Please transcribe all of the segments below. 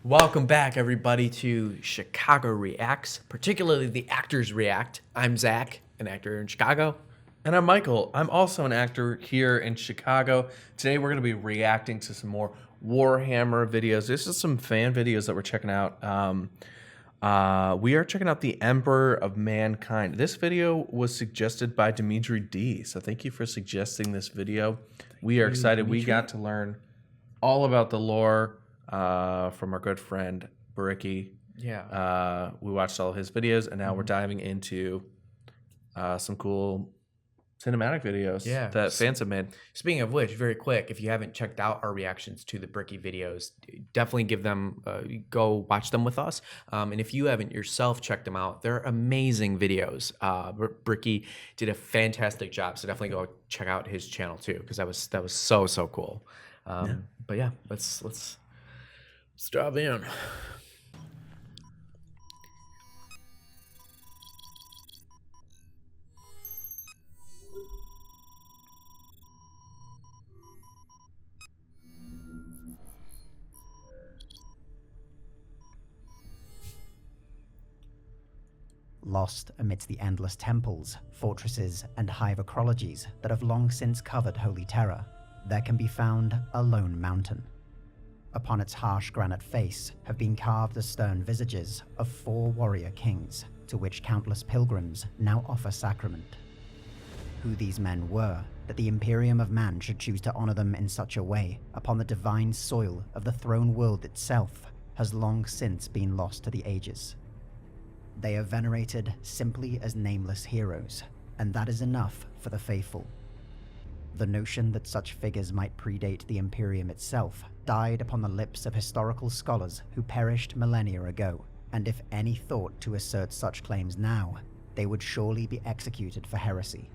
Welcome back, everybody, to Chicago Reacts, particularly the Actors React. I'm Zach, an actor in Chicago. And I'm Michael. I'm also an actor here in Chicago. Today we're going to be reacting to some more Warhammer videos. This is some fan videos that we're checking out. We are checking out the Emperor of Mankind. This video was suggested by Dimitri D. So thank you for suggesting this video. We are excited. Dimitri. We got to learn all about the lore from our good friend Bricky. Yeah. We watched all of his videos, and now we're diving into some cool cinematic videos that fans have made. Speaking of which, very quick, if you haven't checked out our reactions to the Bricky videos, definitely give them, go watch them with us. And if you haven't yourself checked them out, they're amazing videos. Bricky did a fantastic job, so definitely go check out his channel too, because that was so cool. But yeah, let's dive in. Lost amidst the endless temples, fortresses, and hive ecologies that have long since covered Holy Terror, there can be found a lone mountain. Upon its harsh granite face have been carved the stern visages of 4 warrior kings, to which countless pilgrims now offer sacrament. Who these men were, that the Imperium of Man should choose to honor them in such a way upon the divine soil of the throne world itself, has long since been lost to the ages. They are venerated simply as nameless heroes, and that is enough for the faithful. The notion that such figures might predate the Imperium itself died upon the lips of historical scholars who perished millennia ago, and if any thought to assert such claims now, they would surely be executed for heresy.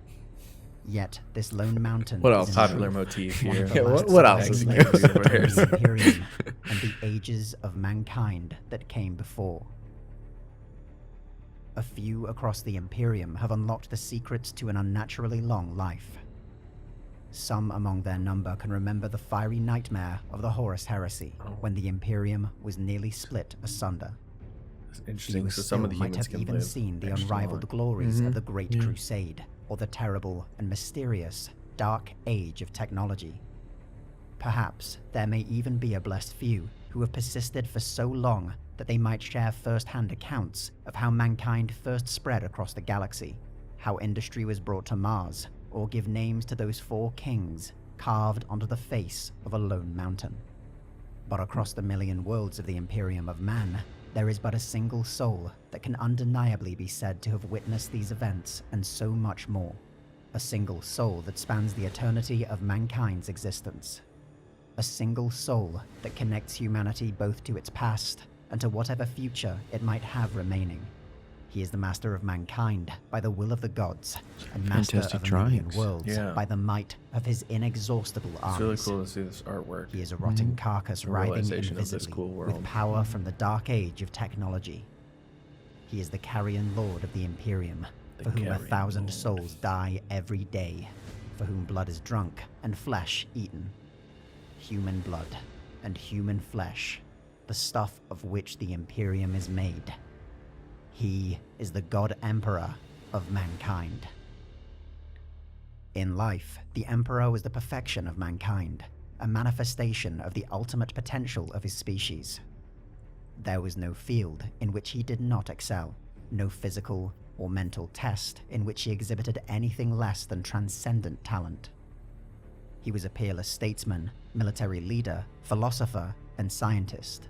Yet this lone mountain what is else? Popular motif here. What else is new? The Imperium and the ages of mankind that came before. A few across the Imperium have unlocked the secrets to an unnaturally long life. Some among their number can remember the fiery nightmare of the Horus Heresy, when the Imperium was nearly split asunder. That's interesting. So Few some of the still humans might have can even live seen the extra unrivaled long. glories of the Great Crusade, or the terrible and mysterious Dark Age of technology. Perhaps there may even be a blessed few who have persisted for so long that they might share first-hand accounts of how mankind first spread across the galaxy, how industry was brought to Mars, or give names to those 4 kings carved onto the face of a lone mountain. But across the million worlds of the Imperium of Man, there is but a single soul that can undeniably be said to have witnessed these events and so much more. A single soul that spans the eternity of mankind's existence. A single soul that connects humanity both to its past and to whatever future it might have remaining. He is the master of mankind by the will of the gods, and master of a million worlds by the might of his inexhaustible arms. It's really cool to see this artwork. He is a rotting carcass writhing invisibly cool with power from the dark age of technology. He is the carrion lord of the Imperium, for whom 1,000 souls die every day, for whom blood is drunk and flesh eaten. Human blood and human flesh, the stuff of which the Imperium is made. He is the God Emperor of mankind. In life, the Emperor was the perfection of mankind, a manifestation of the ultimate potential of his species. There was no field in which he did not excel, no physical or mental test in which he exhibited anything less than transcendent talent. He was a peerless statesman, military leader, philosopher, and scientist.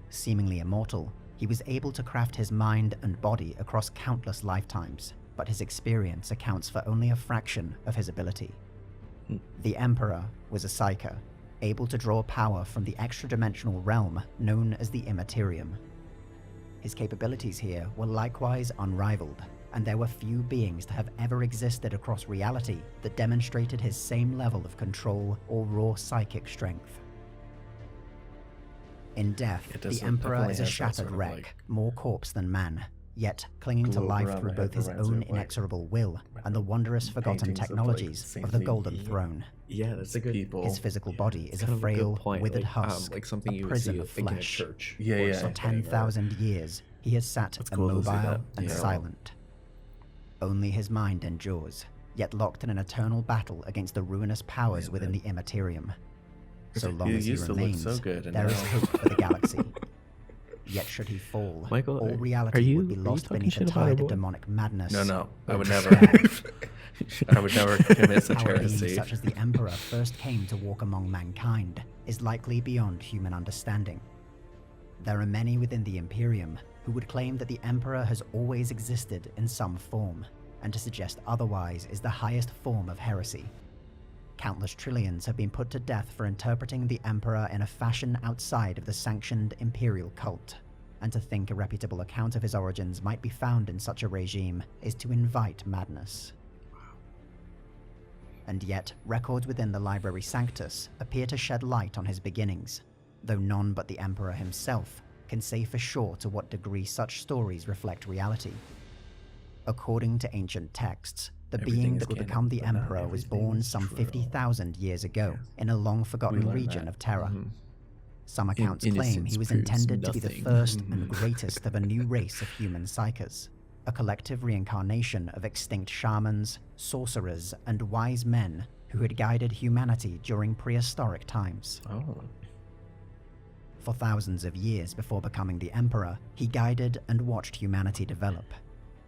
Seemingly immortal, he was able to craft his mind and body across countless lifetimes, but his experience accounts for only a fraction of his ability. The Emperor was a psyker, able to draw power from the extra-dimensional realm known as the Immaterium. His capabilities here were likewise unrivaled, and there were few beings to have ever existed across reality that demonstrated his same level of control or raw psychic strength. In death, the Emperor is a shattered wreck, more corpse than man, yet clinging to Globe life around through my both head his reminds me own of, like, inexorable will and the wondrous forgotten paintings of, like, technologies of the saintly Golden Throne. Yeah, that's a good people. His physical body is a kind of frail, good point. withered like, husk, like something a you would prison see of like in a flesh. church. Yeah, or yeah. For something, or- 10,000 years, he has sat cool to see immobile that. and Yeah. silent. Only his mind endures, yet locked in an eternal battle against the ruinous powers Man, within that- the Immaterium. So He long as he used to look remains, so good, and there is now- hope for the galaxy. Yet should he fall, Michael, all are reality you- would be are you lost talking beneath a shit about our tide of boy? demonic madness. No, I would or never. despair. I would never commit such How a being heresy. such as the Emperor first came to walk among mankind is likely beyond human understanding. There are many within the Imperium who would claim that the Emperor has always existed in some form, and to suggest otherwise is the highest form of heresy. Countless trillions have been put to death for interpreting the Emperor in a fashion outside of the sanctioned Imperial cult, and to think a reputable account of his origins might be found in such a regime is to invite madness. And yet, records within the Library Sanctus appear to shed light on his beginnings, though none but the Emperor himself can say for sure to what degree such stories reflect reality. According to ancient texts, the Everything being is that would canon, become the but not Emperor was everything born is some true. 50,000 years ago in a long-forgotten learned region that. of Terra. Mhm. Some accounts claim innocence he was proves intended to be the nothing. first and greatest of a new race of human psychers, a collective reincarnation of extinct shamans, sorcerers, and wise men who had guided humanity during prehistoric times. Oh. For thousands of years before becoming the Emperor, he guided and watched humanity develop.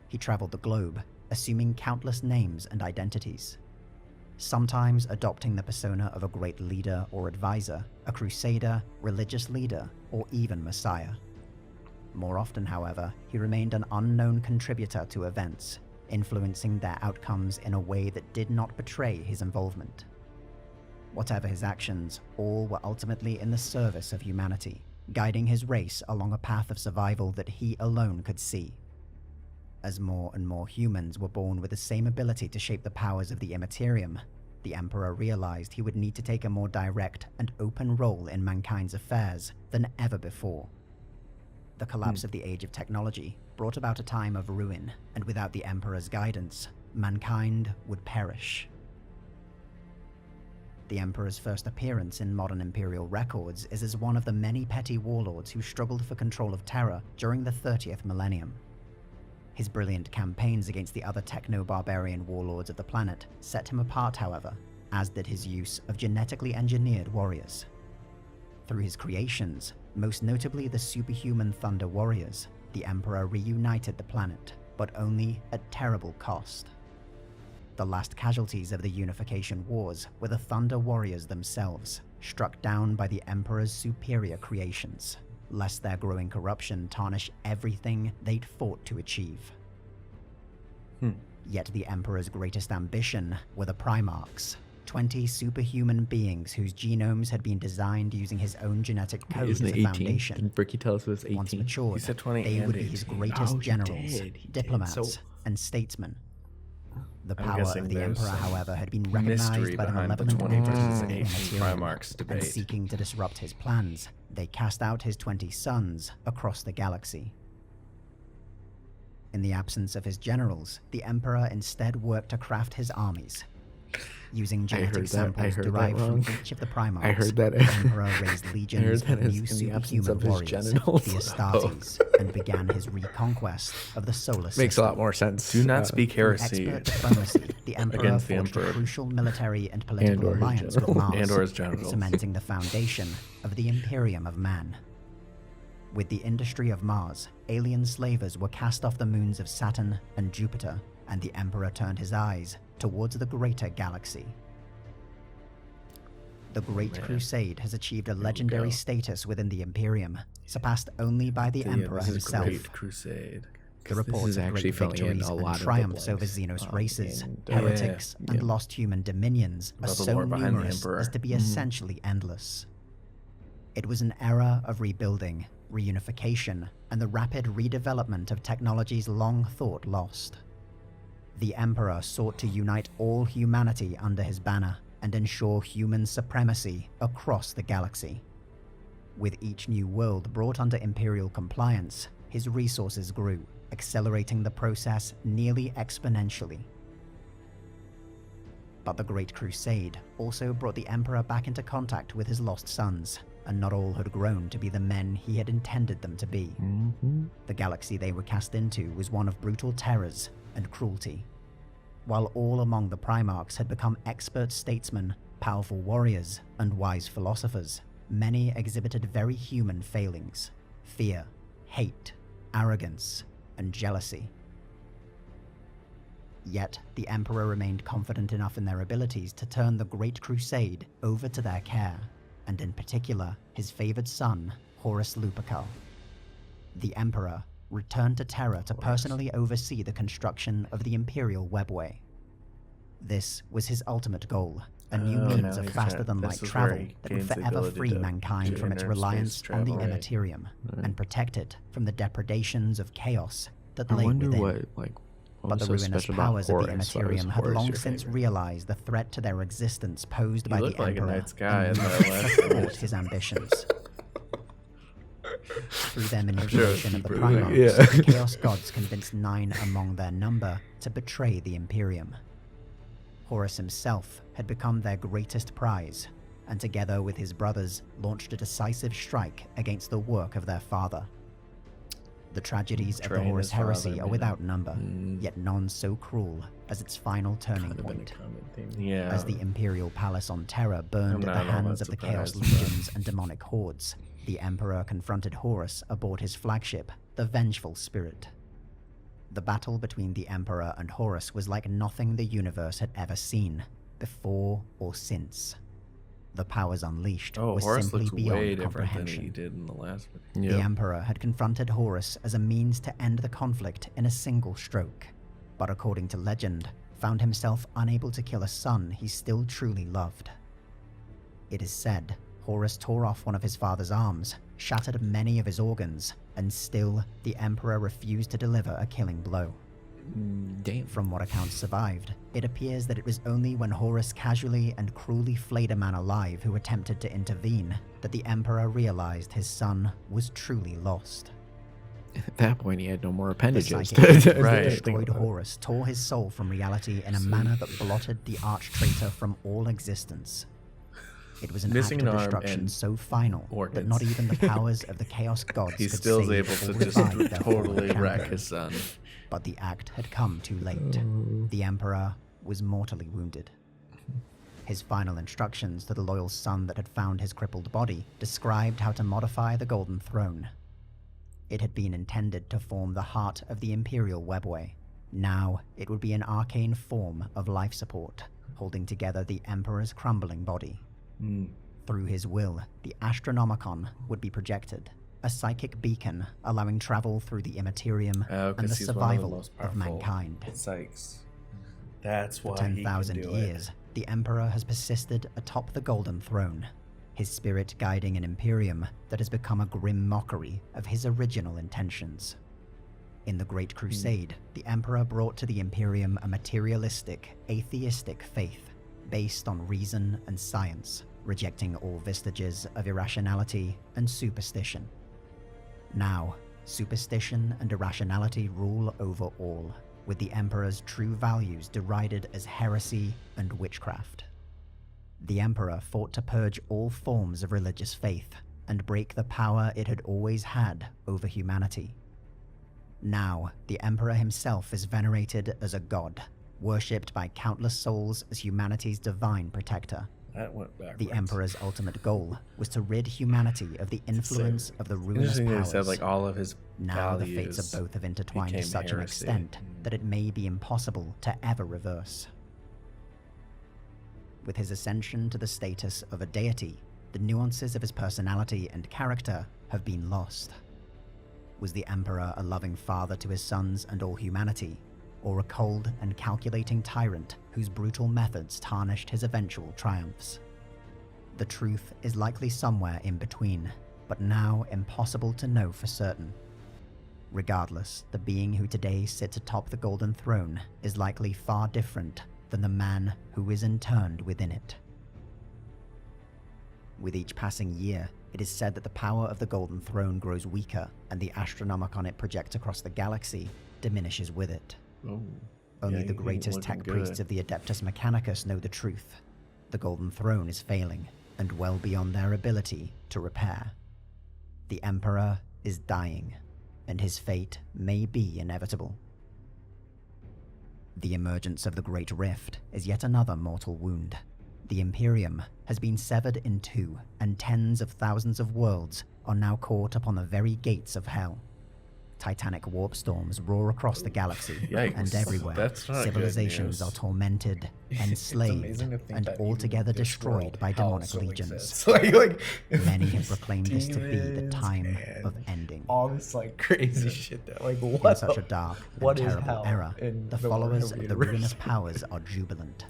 He traveled the globe, assuming countless names and identities. Sometimes adopting the persona of a great leader or advisor, a crusader, religious leader, or even messiah. More often, however, he remained an unknown contributor to events, influencing their outcomes in a way that did not betray his involvement. Whatever his actions, all were ultimately in the service of humanity, guiding his race along a path of survival that he alone could see. As more and more humans were born with the same ability to shape the powers of the Immaterium, the Emperor realized he would need to take a more direct and open role in mankind's affairs than ever before. The collapse of the Age of Technology brought about a time of ruin, and without the Emperor's guidance, mankind would perish. The Emperor's first appearance in modern Imperial records is as one of the many petty warlords who struggled for control of Terra during the 30th millennium. His brilliant campaigns against the other techno-barbarian warlords of the planet set him apart, however, as did his use of genetically engineered warriors. Through his creations, most notably the superhuman Thunder Warriors, the Emperor reunited the planet, but only at terrible cost. The last casualties of the Unification Wars were the Thunder Warriors themselves, struck down by the Emperor's superior creations, lest their growing corruption tarnish everything they'd fought to achieve. Yet the Emperor's greatest ambition were the Primarchs, 20 superhuman beings whose genomes had been designed using his own genetic code as Isn't a it 18? foundation. Didn't Bricky tell us it was 18? Once matured, He said 20 they and would be his 18. greatest Oh, he generals, did, he did. diplomats, So- and statesmen. The I'm power guessing of the there's Emperor, some however, had been mystery recognized by the behind the malevolent 20 entities versus of the 18 Immaterium, Primarchs and debate. seeking to disrupt his plans, they cast out his 20 sons across the galaxy. In the absence of his generals, the Emperor instead worked to craft his armies. Using genetic samples derived from each of the Primarchs, I heard that- the Emperor raised legions that of as new in the absence superhuman of his warriors, genitals. the Astartes, and began his reconquest of the solar system. Makes a lot more sense. Do not speak Through heresy. expert diplomacy, the Emperor Against the forged a Emperor. crucial military and political And/or his alliance with generals. Mars, And/or his generals. cementing the foundation of the Imperium of Man. With the industry of Mars, alien slavers were cast off the moons of Saturn and Jupiter, and the Emperor turned his eyes towards the greater galaxy. The Great man. Crusade has achieved a we legendary go. status within the Imperium, surpassed only by the Emperor this is himself. Great Crusade. The This reports is of actually great filling in victories a and lot of the triumphs over blanks, Xenos races, and, heretics, and yeah. lost human dominions are About the so lore behind the numerous Emperor. as to be essentially endless. It was an era of rebuilding, reunification, and the rapid redevelopment of technologies long thought lost. The Emperor sought to unite all humanity under his banner and ensure human supremacy across the galaxy. With each new world brought under Imperial compliance, his resources grew, accelerating the process nearly exponentially. But the Great Crusade also brought the Emperor back into contact with his lost sons, and not all had grown to be the men he had intended them to be. The galaxy they were cast into was one of brutal terrors and cruelty. While all among the Primarchs had become expert statesmen, powerful warriors, and wise philosophers, many exhibited very human failings: fear, hate, arrogance, and jealousy. Yet, the Emperor remained confident enough in their abilities to turn the Great Crusade over to their care, and in particular, his favored son, Horus Lupercal. The Emperor returned to Terra to personally oversee the construction of the Imperial Webway. This was his ultimate goal, a new means of faster-than-light travel that would forever free mankind from its reliance on the Immaterium, and protect it from the depredations of chaos that lay within. But the ruinous powers of the Immaterium had long since realized the threat to their existence posed by the Emperor and thwarted his ambitions. Through their manipulation of the Primarchs, the Chaos Gods convinced 9 among their number to betray the Imperium. Horus himself had become their greatest prize, and together with his brothers launched a decisive strike against the work of their father. The tragedies of the Horus heresy are without number, yet none so cruel as its final turning point. As the Imperial Palace on Terra burned at the hands of the Chaos Legions and demonic hordes, the Emperor confronted Horus aboard his flagship, the Vengeful Spirit. The battle between the Emperor and Horus was like nothing the universe had ever seen, before or since. The powers unleashed was simply beyond comprehension. In the last The Emperor had confronted Horus as a means to end the conflict in a single stroke, but according to legend, found himself unable to kill a son he still truly loved. It is said Horus tore off one of his father's arms, shattered many of his organs, and still the Emperor refused to deliver a killing blow. Damn. From what accounts survived, it appears that it was only when Horus casually and cruelly flayed a man alive who attempted to intervene that the Emperor realized his son was truly lost. At that point, he had no more appendages. The destroyed Horus tore his soul from reality in a manner that blotted the arch-traitor from all existence. It was an act of destruction so final that not even the powers of the Chaos Gods could save able or to revive just their totally fallen wreck champion. his son. But the act had come too late. The Emperor was mortally wounded. His final instructions to the loyal son that had found his crippled body described how to modify the Golden Throne. It had been intended to form the heart of the Imperial Webway. Now it would be an arcane form of life support, holding together the Emperor's crumbling body. Through his will, the Astronomicon would be projected, a psychic beacon allowing travel through the Immaterium and the survival of mankind. That's why For 10,000 years, the Emperor has persisted atop the Golden Throne, his spirit guiding an Imperium that has become a grim mockery of his original intentions. In the Great Crusade, the Emperor brought to the Imperium a materialistic, atheistic faith based on reason and science, rejecting all vestiges of irrationality and superstition. Now, superstition and irrationality rule over all, with the Emperor's true values derided as heresy and witchcraft. The Emperor fought to purge all forms of religious faith and break the power it had always had over humanity. Now, the Emperor himself is venerated as a god, worshipped by countless souls as humanity's divine protector. That went backwards. The Emperor's ultimate goal was to rid humanity of the influence of the ruinous powers. Said, like, all of his now the fates of both have intertwined to such an extent that it may be impossible to ever reverse. With his ascension to the status of a deity, the nuances of his personality and character have been lost. Was the Emperor a loving father to his sons and all humanity, or a cold and calculating tyrant whose brutal methods tarnished his eventual triumphs? The truth is likely somewhere in between, but now impossible to know for certain. Regardless, the being who today sits atop the Golden Throne is likely far different than the man who is interned within it. With each passing year, It is said that the power of the Golden Throne grows weaker, and the Astronomicon it projects across the galaxy diminishes with it. Oh, Only yeah, the he ain't greatest looking tech priests good. of the Adeptus Mechanicus know the truth. The Golden Throne is failing, and well beyond their ability to repair. The Emperor is dying, and his fate may be inevitable. The emergence of the Great Rift is yet another mortal wound. The Imperium has been severed in two, and tens of thousands of worlds are now caught upon the very gates of hell. Titanic warp storms roar across the galaxy, Yikes. and everywhere That's not good civilizations news. are tormented, enslaved, amazing to think and that even altogether this destroyed world, by hell demonic still legions. exists. like Many have proclaimed this to be the demons time and of ending. all this like crazy shit that like In what such the- a dark what and is terrible hell era, in the the followers Warhammer of the universe? ruinous powers are jubilant.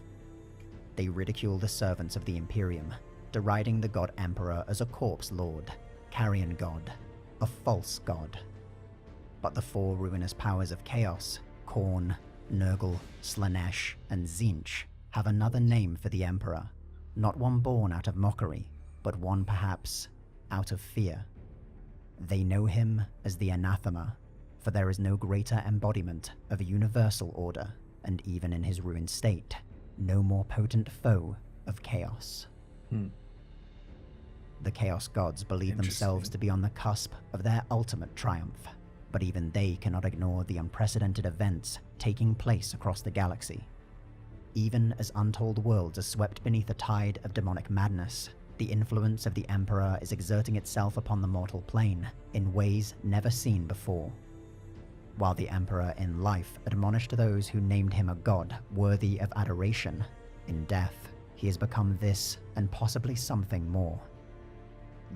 They ridicule the servants of the Imperium, deriding the God Emperor as a corpse lord, carrion god, a false god. But the four ruinous powers of chaos, Khorne, Nurgle, Slanesh, and Tzeentch, have another name for the Emperor, not one born out of mockery, but one perhaps out of fear. They know him as the Anathema, for there is no greater embodiment of a universal order, and even in his ruined state, no more potent foe of chaos. The Chaos Gods believe themselves to be on the cusp of their ultimate triumph, but even they cannot ignore the unprecedented events taking place across the galaxy. Even as untold worlds are swept beneath a tide of demonic madness, the influence of the Emperor is exerting itself upon the mortal plane in ways never seen before. While the Emperor in life admonished those who named him a god worthy of adoration, in death he has become this and possibly something more.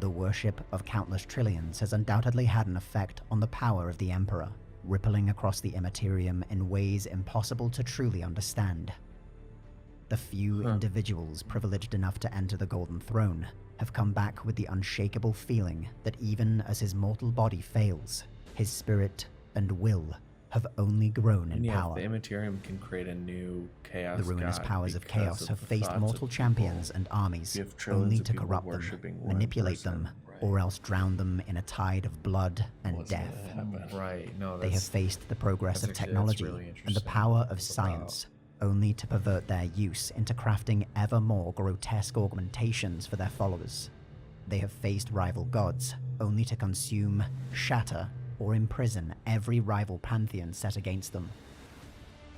The worship of countless trillions has undoubtedly had an effect on the power of the Emperor, rippling across the Immaterium in ways impossible to truly understand. The few individuals privileged enough to enter the Golden Throne have come back with the unshakable feeling that even as his mortal body fails, his spirit and will have only grown in And yeah, power. the Immaterium can create a new chaos The ruinous god powers of because chaos have the faced thoughts mortal of champions people. and armies You have trillions only of to people corrupt them, worshipping one manipulate person. them, or else drown them in a tide of blood and What's gonna death. happen? Right. No, They have faced the progress of that's actually- technology that's really and the interesting power to of think science, only to pervert their use into crafting ever more grotesque augmentations for their followers. They have faced rival gods, only to consume, shatter, or imprison every rival pantheon set against them.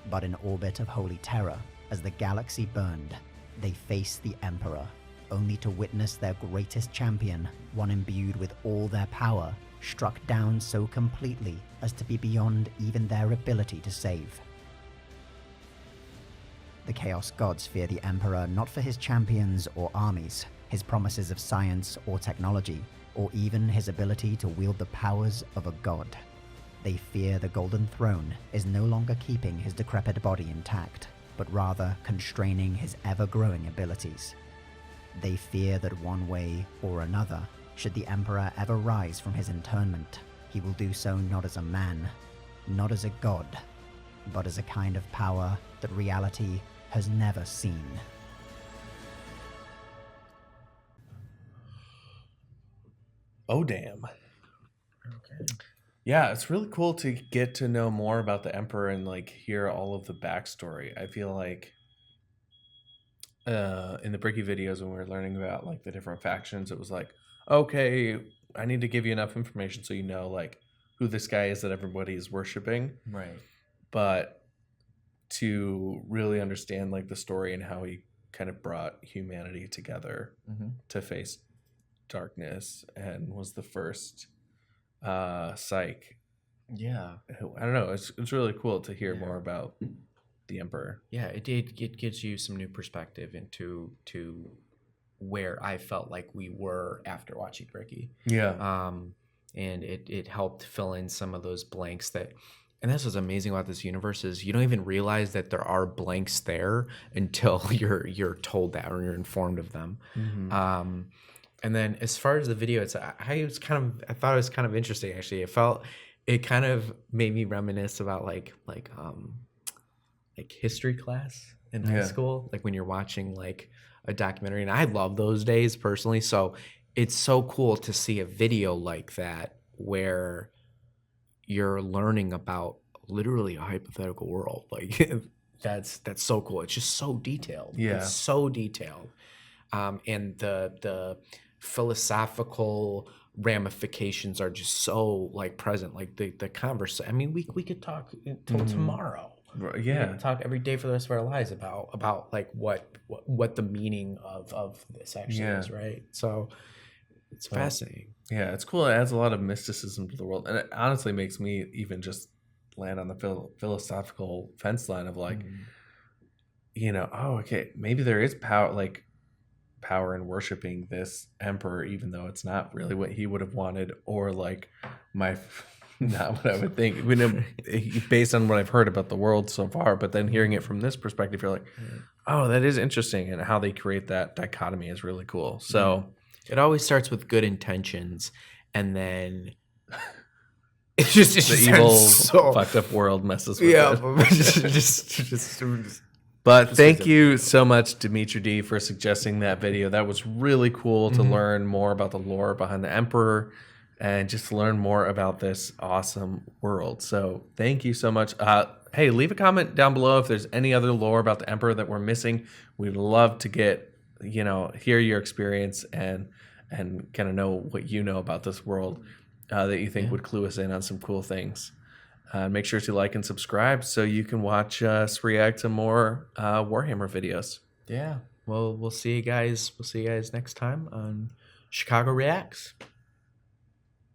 But in orbit of holy terror, as the galaxy burned, they faced the Emperor, only to witness their greatest champion, one imbued with all their power, struck down so completely as to be beyond even their ability to save. The Chaos Gods fear the Emperor not for his champions or armies, his promises of science or technology, or even his ability to wield the powers of a god. They fear the Golden Throne is no longer keeping his decrepit body intact, but rather constraining his ever-growing abilities. They fear that one way or another, should the Emperor ever rise from his internment, he will do so not as a man, not as a god, but as a kind of power that reality has never seen. Oh, damn. Okay. Yeah, it's really cool to get to know more about the Emperor and like hear all of the backstory. I feel like in the Bricky videos when we were learning about like the different factions, it was like, okay, I need to give you enough information so you know like who this guy is that everybody is worshiping. Right. But to really understand like the story and how he kind of brought humanity together to face darkness and was the first psych. Yeah. I don't know. It's really cool to hear Yeah. more about the Emperor. Yeah, it gives you some new perspective into where I felt like we were after watching Bricky. Yeah. And it helped fill in some of those blanks that, and that's what's amazing about this universe is you don't even realize that there are blanks there until you're told that or you're informed of them. And then as far as the video, I thought it was kind of interesting actually. It kind of made me reminisce about like history class in high school, like when you're watching like a documentary, and I love those days personally. So it's so cool to see a video like that where you're learning about literally a hypothetical world. Like that's so cool. It's just so detailed. Yeah. It's so detailed. And the philosophical ramifications are just so like present. Like the conversation. I mean, we could talk until tomorrow. Yeah. We could talk every day for the rest of our lives about like what the meaning of this actually is, right? So it's fascinating. Yeah, it's cool. It adds a lot of mysticism to the world, and it honestly makes me even just land on the philosophical fence line of like, okay, maybe there is power in worshiping this emperor, even though it's not really what he would have wanted, or like not what I would think. Based on what I've heard about the world so far, but then hearing it from this perspective, you're like, oh, that is interesting, and how they create that dichotomy is really cool. So. It always starts with good intentions, and then it's just The evil, fucked up world messes with it. But thank you so much, Dimitri D, for suggesting that video. That was really cool to learn more about the lore behind the Emperor and just learn more about this awesome world. So thank you so much. Hey, leave a comment down below if there's any other lore about the Emperor that we're missing. We'd love to hear your experience and kind of know what you know about this world that you think would clue us in on some cool things. Make sure to like and subscribe so you can watch us react to more Warhammer videos. Yeah. Well, we'll see you guys. We'll see you guys next time on Chicago Reacts.